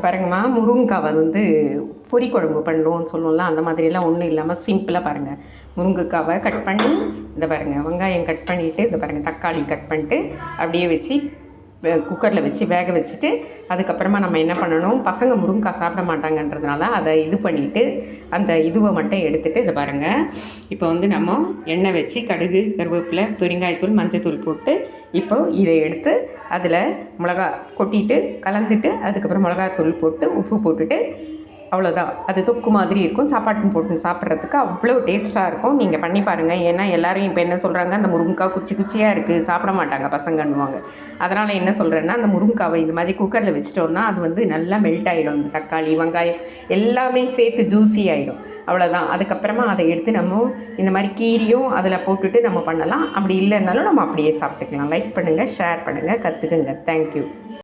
பாருங்கம்மா, முருங்கைக்காவை வந்து பொரி குழம்பு பண்ணுறோம்னு சொல்லுவோம்ல, அந்த மாதிரிலாம் ஒன்றும் இல்லாமல் சிம்பிளாக பாருங்கள். முருங்கைக்காவை கட் பண்ணி இந்த பாருங்கள், வெங்காயம் கட் பண்ணிவிட்டு இந்த பாருங்கள், தக்காளி கட் பண்ணிட்டு அப்படியே வச்சு குக்கரில் வச்சு வேக வச்சுட்டு, அதுக்கப்புறமா நம்ம என்ன பண்ணணும், பசங்க முருங்கைக்காய் சாப்பிட மாட்டாங்கன்றதுனால அதை இது பண்ணிவிட்டு அந்த இதுவை மட்டும் எடுத்துகிட்டு இதை பாருங்கள். இப்போ வந்து நம்ம எண்ணெய் வச்சு கடுகு, கருவேப்பிலை, பெருங்காயத்தூள், மஞ்சத்தூள் போட்டு இப்போ இதை எடுத்து அதில் மிளகா கொட்டிட்டு கலந்துட்டு அதுக்கப்புறம் மிளகாத்தூள் போட்டு உப்பு போட்டுட்டு அவ்வளோதான். அது தொக்கு மாதிரி இருக்கும். சாப்பாட்டுன்னு போட்டு சாப்பிட்றதுக்கு அவ்வளோ டேஸ்ட்டாக இருக்கும். நீங்கள் பண்ணி பாருங்கள். ஏன்னா எல்லோரும் இப்போ என்ன சொல்கிறாங்க, அந்த முருங்கைக்காய் குச்சி குச்சியாக இருக்குது, சாப்பிட மாட்டாங்க பசங்கன்னுவாங்க. அதனால் என்ன சொல்கிறேன்னா, அந்த முருங்கைக்காவை இந்த மாதிரி குக்கரில் வச்சிட்டோன்னா அது வந்து நல்லா மெல்ட் ஆகிடும். அந்த தக்காளி, வெங்காயம் எல்லாமே சேர்த்து ஜூஸி ஆகிடும். அவ்வளோதான். அதுக்கப்புறமா அதை எடுத்து நம்ம இந்த மாதிரி கீரியும் அதில் போட்டுட்டு நம்ம பண்ணலாம். அப்படி இல்லைன்னாலும் நம்ம அப்படியே சாப்பிட்டுக்கலாம். லைக் பண்ணுங்கள், ஷேர் பண்ணுங்கள், கற்றுக்குங்க. தேங்க்யூ.